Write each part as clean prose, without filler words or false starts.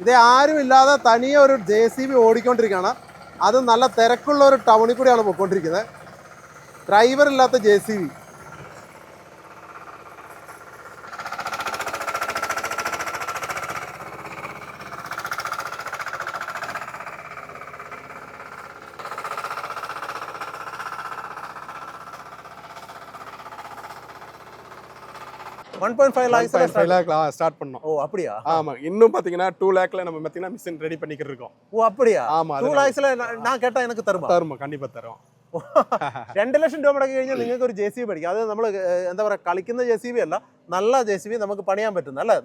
ഇത് ആരുമില്ലാതെ തനിയെ ഒരു JCB ഓടിക്കൊണ്ടിരിക്കുകയാണ്. അത് നല്ല തിരക്കുള്ള ഒരു ടൗണിൽ കൂടിയാണ് പോയിക്കൊണ്ടിരിക്കുന്നത്. ഡ്രൈവർ ഇല്ലാത്ത JCB. 1.5 lakh ஸ்டார்ட் பண்ணோம். ஓ அப்படியா? ஆமா. இன்னும் பாத்தீங்கன்னா 2 lakhல நம்ம பாத்தீங்கன்னா மிஷின் ரெடி பண்ணிக்கிட்டு இருக்கோம். ஓ அப்படியா? ஆமா. 2 lakhsல நான் கேட்டா எனக்கு தருமா? தருமா, കണ്ടിപ്പാ തരും. 2 ലക്ഷം രൂപ മുടക്കി കഴിഞ്ഞാൽ നിങ്ങൾക്ക് ഒരു JCB പഠിക്കാം. അത് നമ്മൾ എന്താ പറയുക, കളിക്കുന്ന JCB അല്ല, നല്ല JCB നമുക്ക് പണിയാൻ പറ്റും. അല്ലേ?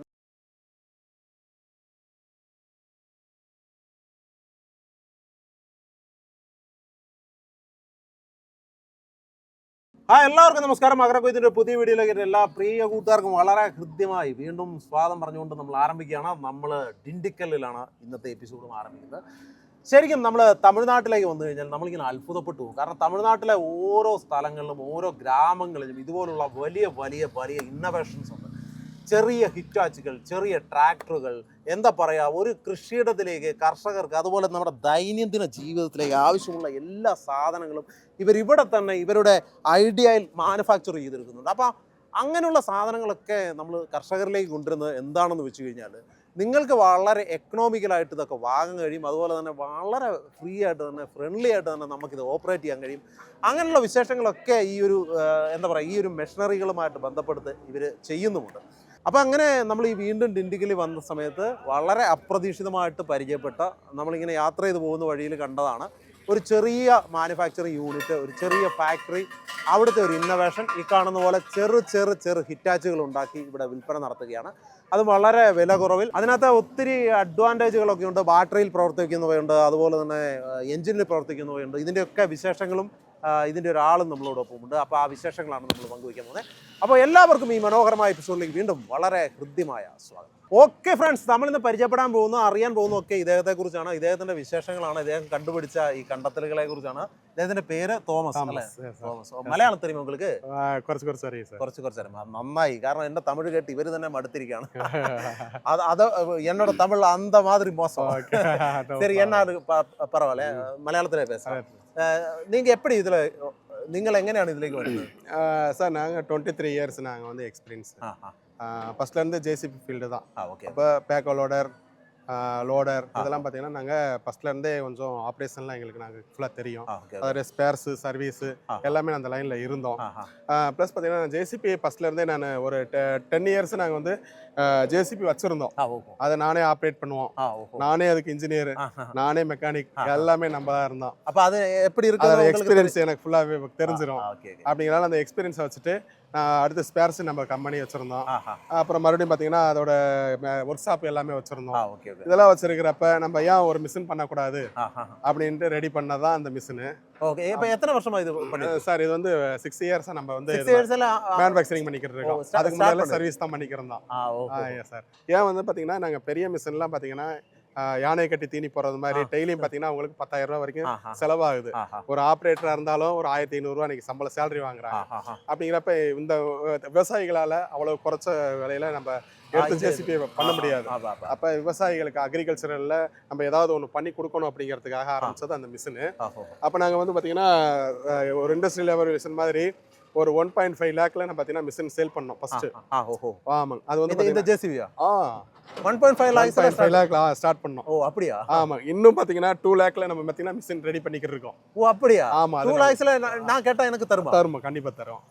എല്ലാവർക്കും നമസ്കാരം. മകരക്കൊയ്ത്തിന്റെ പുതിയ വീഡിയോയിലേക്ക് എല്ലാ പ്രിയ കൂട്ടുകാർക്കും വളരെ ഹൃദ്യമായി വീണ്ടും സ്വാഗതം പറഞ്ഞുകൊണ്ട് നമ്മൾ ആരംഭിക്കുകയാണ്. നമ്മൾ ഡിണ്ടിക്കല്ലിലാണ് ഇന്നത്തെ എപ്പിസോഡും ആരംഭിക്കുന്നത്. ശരിക്കും നമ്മൾ തമിഴ്നാട്ടിലേക്ക് വന്നു കഴിഞ്ഞാൽ നമ്മളിങ്ങനെ അത്ഭുതപ്പെട്ടു പോകും. കാരണം തമിഴ്നാട്ടിലെ ഓരോ സ്ഥലങ്ങളിലും ഓരോ ഗ്രാമങ്ങളിലും ഇതുപോലുള്ള വലിയ വലിയ വലിയ ഇന്നോവേഷൻസ് ഉണ്ട്. ചെറിയ ഹിറ്റാച്ചുകൾ, ചെറിയ ട്രാക്ടറുകൾ, എന്താ പറയുക, ഒരു കൃഷിയിടത്തിലേക്ക് കർഷകർക്ക് അതുപോലെ നമ്മുടെ ദൈനംദിന ജീവിതത്തിലേക്ക് ആവശ്യമുള്ള എല്ലാ സാധനങ്ങളും ഇവരിവിടെ തന്നെ ഇവരുടെ ഐഡിയയിൽ മാനുഫാക്ചർ ചെയ്തെടുക്കുന്നുണ്ട്. അപ്പോൾ അങ്ങനെയുള്ള സാധനങ്ങളൊക്കെ നമ്മൾ കർഷകരിലേക്ക് കൊണ്ടുവരുന്നത് എന്താണെന്ന് വെച്ച് കഴിഞ്ഞാൽ നിങ്ങൾക്ക് വളരെ എക്കണോമിക്കലായിട്ട് ഇതൊക്കെ വാങ്ങാൻ കഴിയും. അതുപോലെ തന്നെ വളരെ ഫ്രീ ആയിട്ട് തന്നെ ഫ്രണ്ട്ലി ആയിട്ട് തന്നെ നമുക്കിത് ഓപ്പറേറ്റ് ചെയ്യാൻ കഴിയും. അങ്ങനെയുള്ള വിശേഷങ്ങളൊക്കെ ഈ ഒരു എന്താ പറയുക, ഈ ഒരു മെഷീനറികളുമായിട്ട് ബന്ധപ്പെടുത്ത് ഇവർ ചെയ്യുന്നുമുണ്ട്. അപ്പോൾ അങ്ങനെ നമ്മൾ ഈ വീണ്ടും ഡിണ്ടിഗലിൽ വന്ന സമയത്ത് വളരെ അപ്രതീക്ഷിതമായിട്ട് പരിചയപ്പെട്ട, നമ്മളിങ്ങനെ യാത്ര ചെയ്ത് പോകുന്ന വഴിയിൽ കണ്ടതാണ് ഒരു ചെറിയ മാനുഫാക്ചറിങ് യൂണിറ്റ്, ഒരു ചെറിയ ഫാക്ടറി. അവിടുത്തെ ഒരു ഇന്നോവേഷൻ ഈ കാണുന്ന പോലെ ചെറു ഹിറ്റാച്ചുകൾ ഉണ്ടാക്കി ഇവിടെ വിൽപ്പന നടത്തുകയാണ്. അത് വളരെ വില കുറവിൽ. അതിനകത്ത് ഒത്തിരി അഡ്വാൻറ്റേജുകളൊക്കെ ഉണ്ട്. ബാറ്ററിയിൽ പ്രവർത്തിക്കുന്നവയുണ്ട്, അതുപോലെ തന്നെ എഞ്ചിനിൽ പ്രവർത്തിക്കുന്നവയുണ്ട്. ഇതിൻ്റെയൊക്കെ വിശേഷങ്ങളും ഇതിൻ്റെ ഒരാളും നമ്മളോടൊപ്പമുണ്ട്. അപ്പോൾ ആ വിശേഷങ്ങളാണ് നമ്മൾ പങ്കുവയ്ക്കാൻ പോകുന്നത്. അപ്പോൾ എല്ലാവർക്കും ഈ മനോഹരമായ എപ്പിസോഡിലേക്ക് വീണ്ടും വളരെ ഹൃദ്യമായ സ്വാഗതം. ഓക്കെ ഫ്രണ്ട്സ്, നമ്മളിന്ന് പരിചയപ്പെടാൻ പോകുന്നു, അറിയാൻ പോകുന്നു ഒക്കെ ഇദ്ദേഹത്തെക്കുറിച്ചാണ്. ഇദ്ദേഹത്തിൻ്റെ വിശേഷങ്ങളാണ്, ഇദ്ദേഹം കണ്ടുപിടിച്ച ഈ കണ്ടെത്തലുകളെ കുറിച്ചാണ്. ഇദ്ദേഹത്തിൻ്റെ പേര് തോമസ് അല്ലേ? തോമസ്. മലയാളം தெரியுமா உங்களுக்கு? കുറച്ച് അറിയാം. നന്നായി, കാരണം എൻ്റെ തമിഴ് കേട്ട് ഇവർ തന്നെ മടുത്തിരിക്കുകയാണ്. അത് എന്നോട് തമിഴ് അന്ത മാതിരി മോശം. ശരി, എന്നാ പരവായില്ല, മലയാളത്തിലേ பேசுறேன். நீங்க எப்படி இதுல நீங்கள் எங்கനെയാണ് ഇതിലേക്ക് വരുന്നത്? சார் நாங்கள் 23 இயர்ஸ் நாங்கள் வந்து எக்ஸ்பீரியன்ஸ். ஃபஸ்ட்லேருந்து JCB ஃபீல்டு தான். இப்போ பேக்கோ லோடர், லோடர் இதெல்லாம் பார்த்தீங்கன்னா நாங்கள் ஃபஸ்ட்லேருந்தே கொஞ்சம் ஆப்ரேஷன்லாம் எங்களுக்கு நாங்கள் ஃபுல்லாக தெரியும். அதாவது ஸ்பேர்ஸு, சர்வீஸு எல்லாமே அந்த லைனில் இருந்தோம். ப்ளஸ் பார்த்தீங்கன்னா JCB ஃபஸ்ட்லேருந்தே நான் ஒரு 10 இயர்ஸ் நாங்கள் வந்து JCB வச்சுருந்தோம். அதை நானே ஆப்ரேட் பண்ணுவோம், நானே அதுக்கு இன்ஜினியர், நானே மெக்கானிக், எல்லாமே நம்ம தான் இருந்தோம். அப்போ அது எப்படி இருக்கு? அதோட எக்ஸ்பீரியன்ஸ் எனக்கு ஃபுல்லாகவே தெரிஞ்சிடும். அப்படிங்கிறனால அந்த எக்ஸ்பீரியன்ஸை வச்சுட்டு அடுத்து ஸ்பேர்ஸ் நம்ம கம்பெனி வச்சுருந்தோம். அப்புறம் மறுபடியும் பார்த்தீங்கன்னா அதோட ஒர்க் ஷாப் எல்லாமே வச்சுருந்தோம். இதெல்லாம் வச்சிருக்கிறப்ப நம்ம ஏன் ஒரு மிஷின் பண்ணக்கூடாது அப்படின்ட்டு ரெடி பண்ணதான் அந்த மிஷினு. ஓகே, இப்போ எத்தனை வருஷமா இது பண்ணி? சார் இது வந்து 6 இயர்ஸாக நம்ம வந்து மேனுஃபேக்சரிங் பண்ணிக்கிட்டு இருக்கோம். அதுக்கு முன்னாடி சர்வீஸ் தான் பண்ணிக்கிறோம். சார் ஏன் வந்து பார்த்தீங்கன்னா நாங்கள் பெரிய மிஷின்லாம் பார்த்தீங்கன்னா யானை கட்டி தீனி போறது மாதிரி டெய்லியும் பார்த்தீங்கன்னா அவங்களுக்கு 10,000 ரூபா வரைக்கும் செலவாகுது. ஒரு ஆப்ரேட்டராக இருந்தாலும் ஒரு 1,500 ரூபா இன்னைக்கு சம்பள சேலரி வாங்குறாங்க. அப்படிங்கிறப்ப இந்த விவசாயிகளால் அவ்வளோ குறைச்ச விலையில நம்ம எடுத்து JCB பண்ண முடியாது. அப்போ விவசாயிகளுக்கு அக்ரிகல்ச்சரில் நம்ம ஏதாவது ஒன்று பண்ணி கொடுக்கணும் அப்படிங்கிறதுக்காக ஆரம்பிச்சது அந்த மிஷினு. அப்போ நாங்கள் வந்து பார்த்தீங்கன்னா ஒரு இண்டஸ்ட்ரி லெவல் மிஷின் மாதிரி ஒரு 1.5 லேக்ல நம்ம பார்த்தீங்கன்னா மிஷின் சேல் பண்ணோம் ஃபர்ஸ்ட். ஆமாங்க. அது வந்து இந்த JCB 1.5 lakh ஸ்டார்ட் பண்ணோம். ஓ அப்படியா? ஆமா. இன்னும் பாத்தீங்கன்னா 2 lakhல நம்ம பாத்தீங்கன்னா மிஷின் ரெடி பண்ணிக்கிட்டு இருக்கோம். ஓ அப்படியா? ஆமா. 2 lakhsல நான் கேட்டா எனக்கு தருமா? தருமா, கண்டிப்பா தரும்.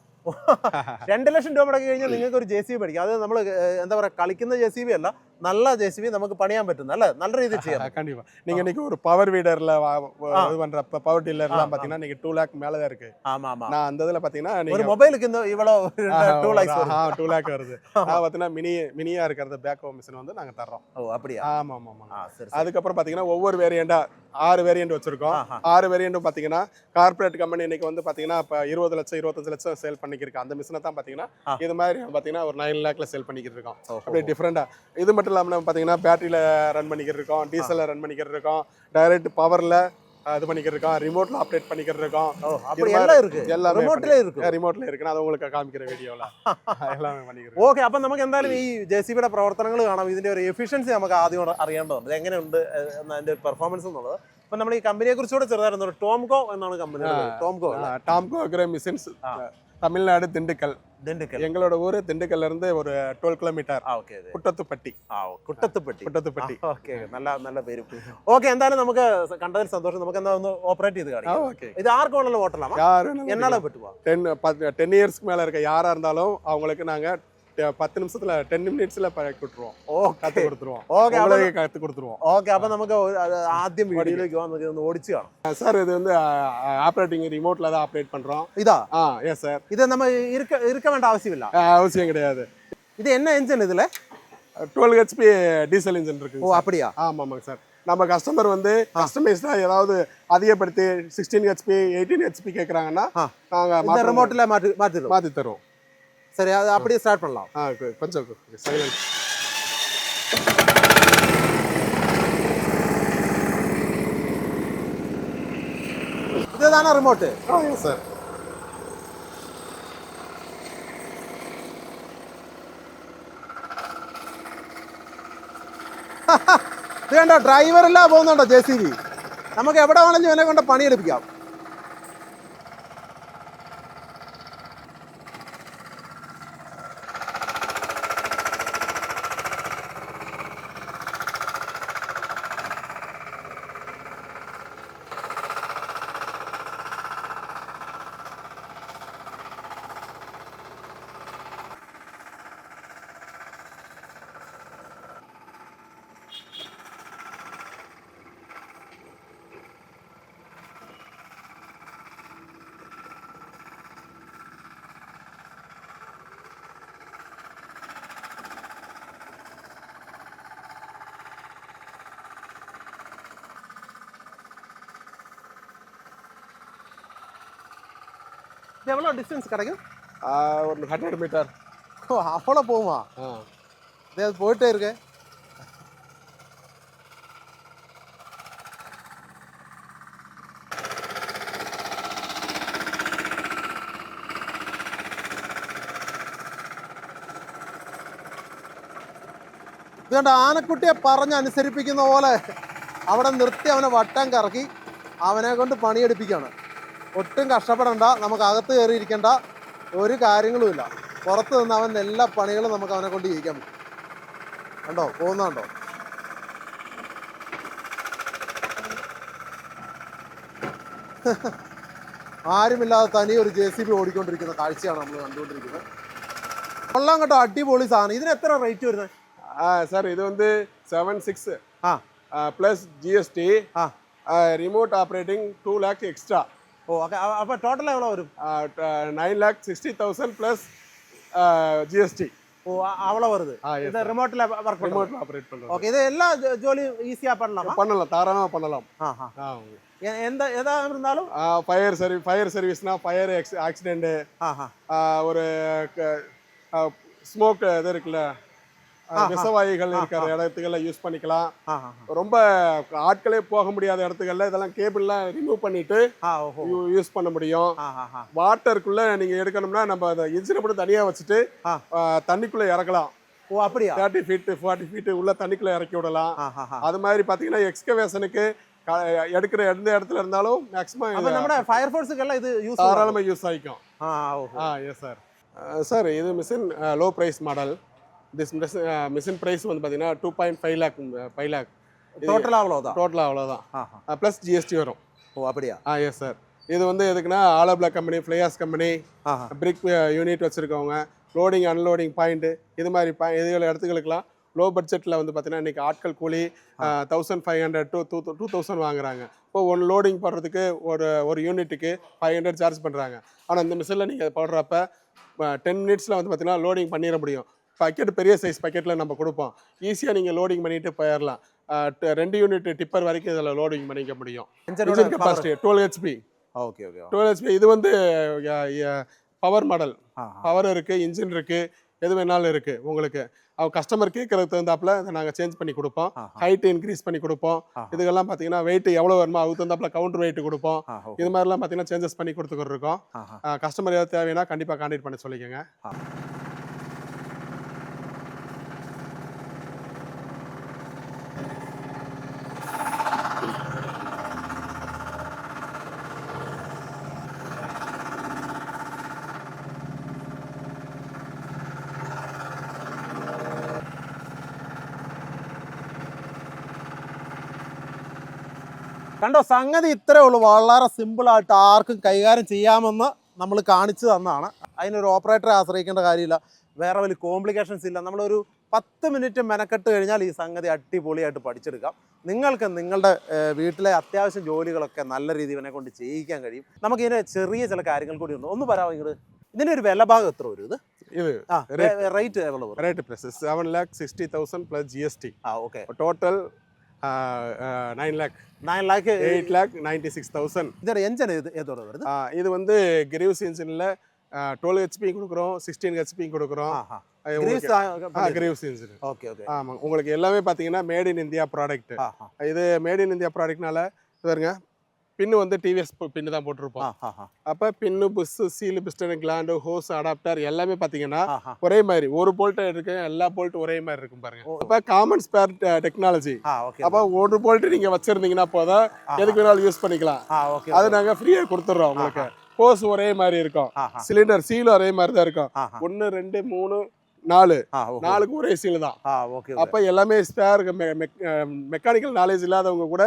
2 ലക്ഷം രൂപ മുടക്കി കഴിഞ്ഞാൽ നിങ്ങൾക്ക് ഒരു JCB പഠിക്കാം. അത് നമ്മൾ എന്താ പറയുക, കളിക്കുന്ന JCB അല്ല, നല്ല JCB നമുക്ക് പണിയാൻ പറ്റും. അല്ലേ? നല്ല രീതിയിൽ ചെയ്യാം. கண்டிப்பா. நீங்க இன்னைக்கு ஒரு பவர் வீடர்ல இது பண்றப்ப பவர் டில்லர்லாம் பாத்தீங்கன்னா நீங்க 2 lakh மேல தான் இருக்கு. ஆமா ஆமா. நான் அந்த இதுல பாத்தீங்கன்னா ஒரு மொபைலுக்கு இந்த இவ்வளவு 2 lakhs வருது. 2 lakh வருது. நான் பாத்தீங்கன்னா மினியா இருக்கிறது பேக்கோ மிஷின் வந்து நாங்க தர்றோம். ஓ அப்படியா? ஆமா ஆமா. அதுக்கு அப்புறம் பாத்தீங்கன்னா ஒவ்வொரு வேரியண்டா 6 வேரியண்ட் வச்சிருக்கோம். 6 வேரியண்டும் பாத்தீங்கன்னா கார்ப்பரேட் கம்பெனி இன்னைக்கு வந்து பாத்தீங்கன்னா 20 லட்சம் 25 லட்சம் சேல் பண்ணிக்கிருக்கு. அந்த மிஷினை தான் பாத்தீங்கன்னா இது மாதிரி பாத்தீங்கன்னா ஒரு 9 lakhல சேல் பண்ணிக்கிட்டு இருக்கோம். அப்படியே டிஃபரெண்டா. இது மட்டும் இல்லாம நம்ம பாத்தீங்கன்னா பேட்டரியில ரன் பண்ணிக்கிட்டு இருக்கோம், டீசல்ல ரன் பண்ணிக்கிட்டு இருக்கோம், டைரக்ட் பவர்ல இது பண்ணிக்கிட்டு இருக்கோம், ரிமோட்ல ஆப்ரேட் பண்ணிக்கிட்டு இருக்கோம். அப்படி எல்லாம் இருக்கு, எல்லாமே ரிமோட்லயே இருக்கு. ரிமோட்ல இருக்கு, അത് உங்களுக்கு കാണിக்கிற വീഡിയോல எல்லாமே பண்ணிக்கிறோം. ഓക്കെ, അപ്പം നമുക്ക് എന്തായാലും ഈ JCBയുടെ പ്രവർത്തനങ്ങൾ കാണാം. ഇതിന്റെ ഒരു എഫിഷ്യൻസി നമുക്ക് ആദ്യം അറിയേണ്ടതുണ്ട്, എങ്ങനെയുണ്ട് അതിന്റെ പെർഫോമൻസ് എന്നുള്ളത്. അപ്പം നമ്മൾ ഈ കമ്പനിയെ കുറിച്ചുകൂടെ ചെറുതായിരുന്നു. ടോംകോ എന്നാണ് കമ്പനി. Tomco agro machines, Tamil Nadu Dindigul. எங்களோட ஊரு திண்டுக்கல்ல இருந்து ஒரு 12 കിലോമീറ്റർ. കുട്ടത്തുപട്ടി. കുട്ടത്തുപട്ടി. ഓക്കെ, നല്ല പേര്. ഓക്കെ, എന്തായാലും നമുക്ക് കണ്ടതിൽ സന്തോഷം. നമുക്ക് എന്താ ഒന്ന് ഓപ്പറേറ്റ് ചെയ്ത് കാണിക്കാം. இது யாருக்கு வேணாலும் ஓட்டலாமா? என்னால பட்டுவா? 10 இயர்ஸ்க்கு மேல இருக்க யாரா இருந்தாலும் அவங்களுக்கு நாங்க 10 நிமிஷத்துல 10 மினிட்ஸ்ல பழக்கி விட்டுருவோம். கத்து கொடுத்துருவோம். உங்களுக்கு கத்து கொடுத்துருவோம். ഓക്കെ, അപ്പൊ നമുക്ക് ആദ്യം വീഡിയോയിലേക്ക് പോകാം. നമുക്ക് ഒന്ന് ഓടിച്ച് കാണാം. சார் இது வந்து ஆப்ரேட்டிங் ரிமோட்ல தான் ஆப்ரேட் பண்றோம். இதா? Yes sir. இது நம்ம இருக்க வேண்டிய அவசியம் இல்ல? அவசியம் கிடையாது. இது என்ன இன்ஜின் இதுல? 12 HP டீசல் இன்ஜின் இருக்கு. ஓ அப்படியா? ஆமாங்க சார். நம்ம கஸ்டமர் வந்து கஸ்டமைஸ்டா ஏதாவது அதிகப்படுத்தி 16 HP 18 HP கேக்குறாங்கன்னா நாங்க இந்த ரிமோட்ல மாத்தி தரோம். சரி, அது அப்படியே ஸ்டார்ட் பண்ணலாம். கொஞ்சம் சைலன்ட். இதுதானா ரிமோட்? Yes sir. ഇതേണ്ട ഡ്രൈവറെല്ലാം പോകുന്നുണ്ടോ JCB? നമുക്ക് എവിടെ വേണമെങ്കിലും ഇവനെ കൊണ്ട് പണിയെടുപ്പിക്കാം. இது எவ்வளோ டிஸ்டன்ஸ் கிடைக்கும்? ஒரு 100 மீட்டர். ஓ, அவ்வளோ போகுமா? இது போயிட்டே இருக்கு. ഇതുകൊണ്ട് ആനക്കുട്ടിയെ പറഞ്ഞനുസരിപ്പിക്കുന്ന പോലെ അവിടെ നിർത്തി അവനെ വട്ടം കറക്കി അവനെ കൊണ്ട് പണിയെടുപ്പിക്കുകയാണ്. ഒട്ടും കഷ്ടപ്പെടണ്ട, നമുക്ക് അകത്ത് കയറിയിരിക്കേണ്ട ഒരു കാര്യങ്ങളുമില്ല. പുറത്ത് നിന്ന് അവൻ എല്ലാ പണികളും നമുക്ക് അവനെ കൊണ്ട് ചെയ്യിക്കാൻ പറ്റും. കണ്ടോ പോകുന്നുണ്ടോ? ആരുമില്ലാതെ തനി ഒരു JCB ഓടിക്കൊണ്ടിരിക്കുന്ന കാഴ്ചയാണ് നമ്മൾ കണ്ടുകൊണ്ടിരിക്കുന്നത്. കൊള്ളാം കേട്ടോ, അടിപൊളി സാധനം. ഇതിന് എത്ര റേറ്റ് വരുന്നത്? சார் இது வந்து 76 plus GST, remote operating 2 lakh extra. ஓ, அப்போ டோட்டலாக எவ்வளோ வரும்? 9,60,000 ப்ளஸ் GST. ஓ, அவ்வளோ வருது. இந்த ரிமோட்டில் ஒர்க் ரிமோட்டில் ஆப்ரேட் பண்ணுறோம். ஓகே, இது எல்லா ஜோலியும் ஈஸியாக பண்ணலாமா? பண்ணலாம், தாராளமாக பண்ணலாம். எதா இருந்தாலும் ஃபயர் சர்வீஸ்னா ஃபயர் ஆக்சிடென்ட்டு, ஒரு ஸ்மோக் இது இருக்குல்ல, விசவாயிகள் இருக்கிற இடத்துக்கெல்ல யூஸ் பண்ணிக்கலாம். ரொம்ப ஆட்களே போக முடியாத இடத்துக்கெல்லாம் இதெல்லாம் கேபிள்லாம் ரிமூவ் பண்ணிட்டு யூஸ் பண்ண முடியும். வாட்டருக்குள்ள நீங்க எடுக்கணும்னா நம்ம அந்த இன்ஜினை மட்டும் தனியா வச்சுட்டு தண்ணிக்குள்ள இறக்கலாம். ஓ அப்படியா? 30 feet 40 feet உள்ள தண்ணிக்குள்ள இறக்கி விடலாம். அது மாதிரி பாத்தீங்கன்னா எக்ஸ்கவேஷனுக்கு எடுக்கிற எந்த இடத்துல இருந்தாலும் மேக்ஸிமம் நம்ம ஃபயர் ஃபோர்ஸுக்கெல்லாம் இது யூஸ் தாராளமாக யூஸ் ஆகிக்கும். Yes sir. சார் இது machine low price model. This machine price வந்து பார்த்தீங்கன்னா 2.5 lakh. டோட்டலாக அவ்வளோதான்? டோட்டலாக அவ்வளோதான், ப்ளஸ் GST வரும். ஓ அப்படியா? Yes sir. இது வந்து எதுக்குன்னா hollow block company, fly ash company, பிரிக் யூனிட் வச்சுருக்கவங்க, லோடிங் அன்லோடிங் பாயிண்ட்டு, இது மாதிரி இதுகள் இடத்துகளுக்கெல்லாம் லோ பட்ஜெட்டில் வந்து பார்த்தீங்கன்னா இன்றைக்கி ஆட்கள் கூலி 1500 to 2000 வாங்குறாங்க. இப்போ ஒன் லோடிங் போடுறதுக்கு ஒரு யூனிட்டுக்கு 500 சார்ஜ் பண்ணுறாங்க. ஆனால் இந்த மிஷினில் நீங்கள் போடுறப்ப 10 minutesல வந்து பார்த்தீங்கன்னா லோடிங் பண்ணிட முடியும். பக்கெட் பெரிய சைஸ் பக்கெட்டில் நம்ம கொடுப்போம். ஈஸியாக நீங்கள் லோடிங் பண்ணிட்டு போயிடலாம். 2 யூனிட் டிப்பர் வரைக்கும் இதில் லோடிங் பண்ணிக்க முடியும். Engine capacity 12 HP. Okay okay. 12 HP. இது வந்து பவர் மாடல். பவர் இருக்குது, இன்ஜின் இருக்குது, எது வேணாலும் இருக்கு உங்களுக்கு. அவங்க கஸ்டமர் கேட்கறதுக்கு தகுந்தாப்புல அதை நாங்கள் சேஞ்ச் பண்ணி கொடுப்போம். ஹைட் இன்க்ரீஸ் பண்ணி கொடுப்போம். இதுக்கெல்லாம் பார்த்தீங்கன்னா வெயிட் எவ்வளோ வருமோ அதுக்கு தகுந்தாப்புல கவுண்டர் வெயிட் கொடுப்போம். இது மாதிரிலாம் பார்த்தீங்கன்னா சேஞ்சஸ் பண்ணி கொடுத்துக்கிட்டு இருக்கோம். கஸ்டமர் ஏதாவது தேவைன்னா கண்டிப்பாக கான்டாக்ட் பண்ணி சொல்லிக்கோங்க. കണ്ടോ, സംഗതി ഇത്രേ ഉള്ളൂ. വളരെ സിമ്പിളായിട്ട് ആർക്കും കൈകാര്യം ചെയ്യാമെന്ന് നമ്മൾ കാണിച്ചു തന്നതാണ്. അതിനൊരു ഓപ്പറേറ്ററെ ആശ്രയിക്കേണ്ട കാര്യമില്ല, വേറെ വലിയ കോംപ്ലിക്കേഷൻസ് ഇല്ല. നമ്മളൊരു 10 മിനിറ്റ് മെനക്കെട്ട് കഴിഞ്ഞാൽ ഈ സംഗതി അടിപൊളിയായിട്ട് പഠിച്ചെടുക്കാം. നിങ്ങൾക്ക് നിങ്ങളുടെ വീട്ടിലെ അത്യാവശ്യം ജോലികളൊക്കെ നല്ല രീതിയിൽ ഇവനെ കൊണ്ട് ചെയ്യിക്കാൻ കഴിയും. നമുക്കിതിന് ചെറിയ ചില കാര്യങ്ങൾ കൂടി ഉണ്ട്. ഒന്ന് പറയാമോ നിങ്ങൾ ഇതിൻ്റെ ഒരു വില ഭാഗം എത്ര വരും? ഇത് റേറ്റ് എவ்வளோ വരും? Rate plus 7,60,000 plus GST. Okay. Total 9 lakh 8,96,000. இதோட என்ஜின் எதோட வருது? இது வந்து கிரீவ்ஸ் இன்ஜினில் 12 HP கொடுக்குறோம், 16 HP கொடுக்குறோம். Greaves engine. Okay okay. ஆமாம், உங்களுக்கு எல்லாமே பார்த்தீங்கன்னா மேட் இன் இந்தியா ப்ராடக்ட். இது மேட் இன் இந்தியா ப்ராடக்ட்னால பாருங்க, பின்னு வந்து டிவிஎஸ் பின்னு தான் போட்டிருப்போம். அப்போ pin, bush, seal, piston, gland, hose, adapter எல்லாமே பார்த்தீங்கன்னா ஒரே மாதிரி ஒரு போல்ட் இருக்கு, எல்லா போல்ட் ஒரே மாதிரி இருக்கும் பாருங்க. அப்போ காமன் ஸ்பேர் டெக்னாலஜி. அப்போ ஒரு போல்ட் நீங்க வச்சிருந்தீங்கன்னா போதும், எதுக்கு வேணாலும் யூஸ் பண்ணிக்கலாம். அது நாங்கள் ஃப்ரீயாக கொடுத்துட்றோம் உங்களுக்கு. ஹோஸ் ஒரே மாதிரி இருக்கும், சிலிண்டர் சீலும் ஒரே மாதிரி தான் இருக்கும். 1 2 3 4 4க்கு ஒரே சீல் தான். அப்ப எல்லாமே ஸ்பேர் மெக்கானிக்கல் நாலேஜ் இல்லாதவங்க கூட,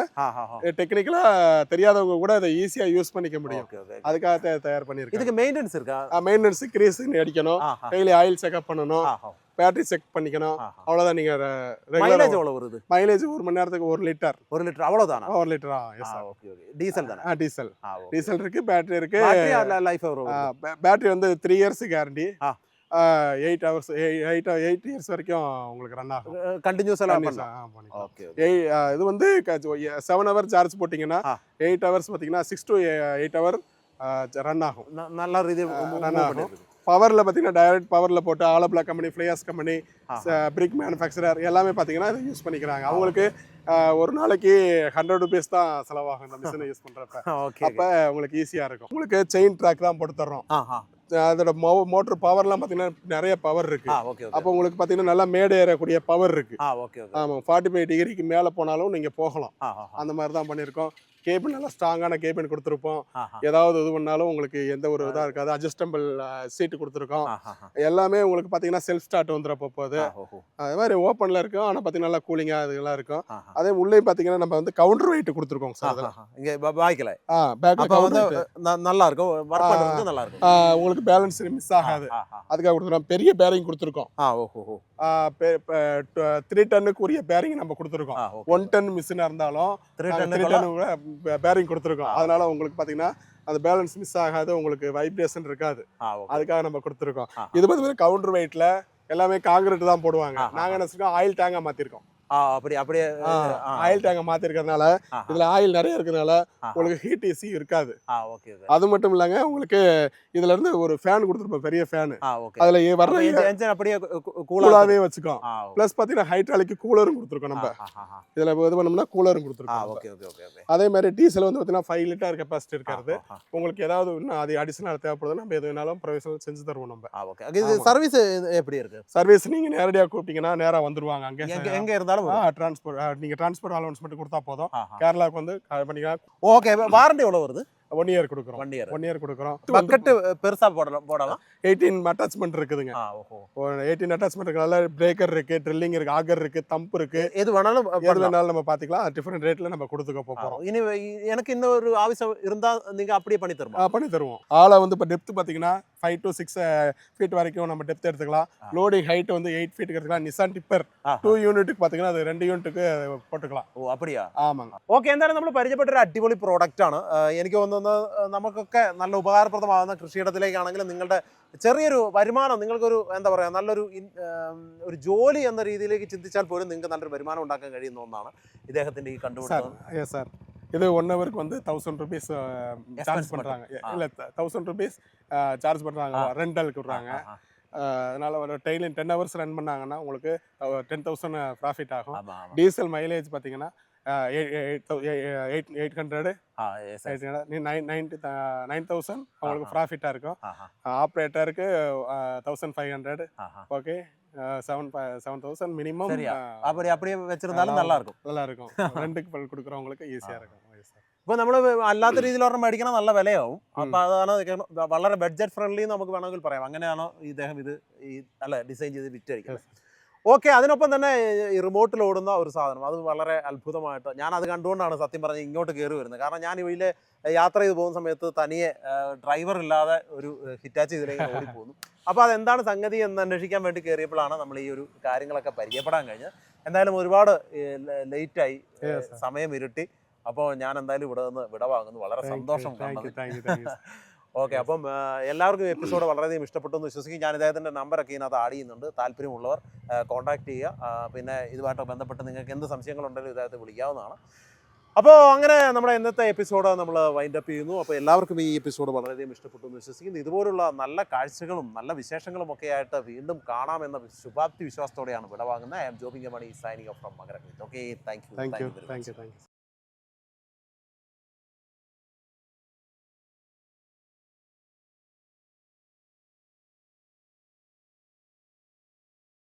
டெக்னிக்கலா தெரியாதவங்க கூட அதை ஈஸியா யூஸ் பண்ணிக்க முடியும். அதுக்காக தயார் பண்ணிருக்கேன். இதுக்கு மெயின்டெனன்ஸ் இருக்கா? மெயின்டெனன்ஸ் கிரீஸ் அடிக்கணும், டெய்லி ஆயில் செக்அப் பண்ணணும், பேட்டரி செக் பண்ணிக்கணும். அவ்வளவுதான். நீங்க மைலேஜ் எவ்வளவு வருது? மைலேஜ் 1 மணி நேரத்துக்கு 1 லிட்டர். 1 லிட்டர் அவ்வளவுதானா? 1 லிட்டரா? Yes sir. Okay okay. Diesel தானா? டீசல். டீசல் இருக்கு, பேட்டரி இருக்கு. பேட்டரி லைஃப் எவ்வளவு? பேட்டரி வந்து 3 இயர்ஸ் கேரண்டி. 8 hours 8 இயர்ஸ் வரைக்கும் உங்களுக்கு ரன் ஆகும். கண்டினியூஸா பண்ணலாம். ஓகே. இது வந்து 7 hour சார்ஜ் போட்டீங்கன்னா 8 hours பாத்தீங்கன்னா 6 to 8 hour ரன் ஆகும். நல்ல ரீதியா ரன் ஆகும். பவர்ல பாத்தீங்கன்னா டைரக்ட் பவர்ல போட்டு ஆலப்லா கம்பெனி, ஃப்ளையாஸ் கம்பெனி, பிரிக் மேனுஃபேக்சரர் எல்லாமே பாத்தீங்கன்னா இதை யூஸ் பண்ணிக்கிறாங்க. அவங்களுக்கு ஒரு நாளைக்கு 100 rupees தான் செலவாகும் இந்த மிஷினை யூஸ் பண்றப்ப. அப்ப உங்களுக்கு ஈஸியா இருக்கும். உங்களுக்கு செயின் ட்ராக் தான் போட்டு தர்றோம். அதோட மோட்டர் பவர்லாம் பார்த்தீங்கன்னா நிறைய பவர் இருக்கு. அப்போ உங்களுக்கு பார்த்தீங்கன்னா நல்லா மேடை ஏறக்கூடிய பவர் இருக்கு. ஆமாம், 45 டிகிரிக்கு மேலே போனாலும் நீங்கள் போகலாம். அந்த மாதிரி தான் பண்ணியிருக்கோம். கேபிள் நல்லா ஸ்ட்ராங்கான கேபிள் கொடுத்துருப்போம். ஏதாவது இது பண்ணாலும் உங்களுக்கு எந்த ஒரு இதாக இருக்காது. அட்ஜஸ்டபிள் சீட்டு கொடுத்துருக்கோம். எல்லாமே உங்களுக்கு பார்த்தீங்கன்னா செல்ஃப் ஸ்டார்ட் வந்துடுறப்போ போகுது. அது மாதிரி ஓப்பனில் இருக்கும், ஆனால் பார்த்தீங்கன்னா நல்லா கூலிங்காக இதெல்லாம் இருக்கும். அதே உள்ளே பார்த்தீங்கன்னா நம்ம வந்து கவுண்டர் வெயிட் கொடுத்துருக்கோம் சார். இங்கே பேக்கில் நல்லா இருக்கும், நல்லா இருக்கும். உங்களுக்கு பேலன்ஸ் மிஸ் ஆகாது, அதுக்காக கொடுத்துருக்கோம். பெரிய பேரிங் கொடுத்துருக்கோம். 3 டன்னுக்கு உரிய பேரிங் நம்ம கொடுத்துருக்கோம். 1 டன் மிஷினாக இருந்தாலும் 3 டன் பேரிங் கொடுத்துருக்கோம். அதனால உங்களுக்கு பார்த்தீங்கன்னா அந்த பேலன்ஸ் மிஸ் ஆகாது, உங்களுக்கு வைப்ரேஷன் இருக்காது. அதுக்காக நம்ம கொடுத்துருக்கோம். இது வந்து கவுண்டர் வெயிட்ல எல்லாமே காங்கிரீட் தான் போடுவாங்க. நாங்கள் என்ன செஞ்சோம், ஆயில் டேங்கா மாற்றிருக்கோம். அப்படியே ஆயில் டேங்க மாத்திருக்கிறதுனால இதுல ஆயில் நிறைய இருக்கிறதுனால உங்களுக்கு ஹீட் இஷ்யூ இருக்காது. அது மட்டும் இல்லங்க, உங்களுக்கு இதுல இருந்து ஒரு ஃபேன் கொடுத்துருப்போம், பெரிய ஃபேன். அதுல வர்ற என்ஜின் அப்படியே கூலாவே வச்சுக்கோம். பிளஸ் பாத்தீங்கன்னா ஹைட்ராலிக் கூலரும் கொடுத்துருக்கோம். நம்ம இதுல இது பண்ணோம்னா கூலரும் கொடுத்துருக்கோம். அதே மாதிரி டீசல் வந்து பாத்தீங்கன்னா 5 லிட்டர் கெப்பாசிட்டி இருக்கிறது. உங்களுக்கு ஏதாவது இன்னும் அது அடிஷனல் தேவைப்படுது, நம்ம எது வேணாலும் ப்ரொவிஷனல் செஞ்சு தருவோம். நம்ம சர்வீஸ் எப்படி இருக்கு? சர்வீஸ் நீங்க நேரடியா கூப்பிட்டீங்கன்னா நேரா வந்துருவாங்க. அங்க எங்க இருந்தாலும் டிரான்ஸ்போர்ட் நீங்க டிரான்ஸ்போர்ட் அலவன்ஸ் மட்டும் கொடுத்தா போதும். கேரளாவுக்கு வந்து பண்ணிக்கலாம். ஓகே. வாரண்டி எவ்வளவு வருது? 1 year கொடுக்குறோம். 1 year கொடுக்குறோம். பக்கெட் பெருசா போடலாம். 18 அட்டாச்மெண்ட் இருக்குதுங்க. 18 அட்டாச்மெண்ட் இருக்கனால பிரேக்கர் இருக்கு, ட்ரில்லிங் இருக்கு, ஆகர் இருக்கு, தம்ப் இருக்கு. எது வேணாலும் நம்ம பாத்துக்கலாம். டிஃபரண்ட் ரேட்ல நம்ம கொடுத்துக்க போறோம். இனி எனக்கு இன்னொரு ஆவசியம் இருந்தா நீங்க அப்படியே பண்ணி தருவோம். பண்ணி தருவோம். ஆளை வந்து இப்ப டெப்த் பாத்தீங்கன்னா 5 to 6 feet வரைக்கும் நம்ம டெப்த் எடுத்துக்கலாம். லோடிங் ஹைட் வந்து 8 feet எடுத்துக்கலாம். நிசான் டிப்பர் 2 യൂണിറ്റുக்கு பாத்தீங்கன்னா அது 2 യൂണിറ്റുக்கு போட்டுக்கலாம். அப்படியா? ஆமாங்க. ഓക്കെ. എന്തായാലും നമ്മൾ പരിചയപ്പെട്ട ഒരു അടിപൊളി പ്രോഡക്റ്റ് ആണ്. എനിക്ക് തോന്നുന്നത് നമുക്കൊക്കെ നല്ല ഉപകാരപ്രദമാകുന്ന കൃഷിയിടത്തിലേക്കാണെങ്കിലും നിങ്ങളുടെ ചെറിയൊരു വരുമാനം, നിങ്ങൾക്കൊരു എന്താ പറയുക, നല്ലൊരു ഒരു ജോലി എന്ന രീതിയിലേക്ക് ചിന്തിച്ചാൽ പോലും നിങ്ങൾക്ക് നല്ലൊരു വരുമാനം ഉണ്ടാക്കാൻ കഴിയുന്ന ഒന്നാണ് ഇദ്ദേഹത്തിന്റെ ഈ കണ്ടുപിടുത്തം. இது 1 ஹவருக்கு வந்து 1000 rupees சார்ஜ் பண்றாங்க. இல்ல 1000 rupees சார்ஜ் பண்றாங்க, ரெண்டலுக்கு விடுறாங்க. அதனால ஒரு டெய்லி 10 ஹவர்ஸ் ரன் பண்ணாங்கன்னா உங்களுக்கு 10,000 ப்ராஃபிட் ஆகும். ஆமா ஆமா டீசல் மைலேஜ் பார்த்தீங்கன்னா 800 yes, yes. 9,000 அவங்களுக்கு ஆஹா. ப்ராஃபிட்டாக இருக்கும். ஆஹா, ஆப்ரேட்டருக்கு 1,500 ஆஹா. ஓகே 7,000 மினிமம் சரியா அப்படியே வச்சிருந்தாலும் நல்லா இருக்கும். நல்லா இருக்கும். ரெண்டுக்கு கொடுக்குறவங்களுக்கு ஈஸியாக இருக்கும். Yes, sir. ഇപ്പോൾ നമ്മൾ അല്ലാത്ത രീതിയിൽ ഒരെണ്ണം മേടിക്കണം നല്ല വിലയാവും. അപ്പോൾ അതാണ് വളരെ ബഡ്ജറ്റ് ഫ്രണ്ട്ലി നമുക്ക് വേണമെങ്കിൽ പറയാം. അങ്ങനെയാണോ ഇദ്ദേഹം ഇത് അല്ല ഡിസൈൻ ചെയ്ത് വിറ്റഴിക്കുന്നത്? ഓക്കെ. അതിനൊപ്പം തന്നെ ഈ റിമോട്ടിൽ ഓടുന്ന ഒരു സാധനം അത് വളരെ അത്ഭുതമായിട്ട് ഞാനത് കണ്ടുകൊണ്ടാണ് സത്യം പറഞ്ഞ് ഇങ്ങോട്ട് കയറി വരുന്നത്. കാരണം ഞാൻ ഇതിൽ യാത്ര ചെയ്ത് പോകുന്ന സമയത്ത് തനിയെ ഡ്രൈവർ ഇല്ലാതെ ഒരു ഹിറ്റാച്ച് ഇതിലേക്ക് ഓടിപ്പോകുന്നു. അപ്പോൾ അതെന്താണ് സംഗതി എന്ന് അന്വേഷിക്കാൻ വേണ്ടി കയറിയപ്പോഴാണ് നമ്മൾ ഈ ഒരു കാര്യങ്ങളൊക്കെ പരിചയപ്പെടാൻ കഴിഞ്ഞത്. എന്തായാലും ഒരുപാട് ലേറ്റായി, സമയം ഇരുട്ടി. അപ്പോൾ ഞാൻ എന്തായാലും ഇവിടെ നിന്ന് വിടവാങ്ങുന്നു. വളരെ സന്തോഷം. ഓക്കെ. അപ്പം എല്ലാവർക്കും എപ്പിസോഡ് വളരെയധികം ഇഷ്ടപ്പെട്ടു എന്ന് വിശ്വസിക്കും. ഞാൻ ഇദ്ദേഹത്തിൻ്റെ നമ്പറൊക്കെ ഇതിനകത്ത് ആഡ് ചെയ്യുന്നുണ്ട്. താല്പര്യമുള്ളവർ കോൺടാക്ട് ചെയ്യുക. പിന്നെ ഇതുമായിട്ട് ബന്ധപ്പെട്ട് നിങ്ങൾക്ക് എന്ത് സംശയങ്ങളുണ്ടെങ്കിലും ഇദ്ദേഹത്തെ വിളിക്കാവുന്നതാണ്. അപ്പോൾ അങ്ങനെ നമ്മുടെ ഇന്നത്തെ എപ്പിസോഡ് നമ്മൾ വൈൻഡ് അപ്പ് ചെയ്യുന്നു. അപ്പോൾ എല്ലാവർക്കും ഈ എപ്പിസോഡ് വളരെയധികം ഇഷ്ടപ്പെട്ടു എന്ന് വിശ്വസിക്കുന്നു. ഇതുപോലുള്ള നല്ല കാഴ്ചകളും നല്ല വിശേഷങ്ങളും ഒക്കെ ആയിട്ട് വീണ്ടും കാണാമെന്ന ശുഭാപ്തി വിശ്വാസത്തോടെയാണ് വിടവാങ്ങുന്നത്. I am Jobin Mani signing off from മകരക്. Okay, thank U.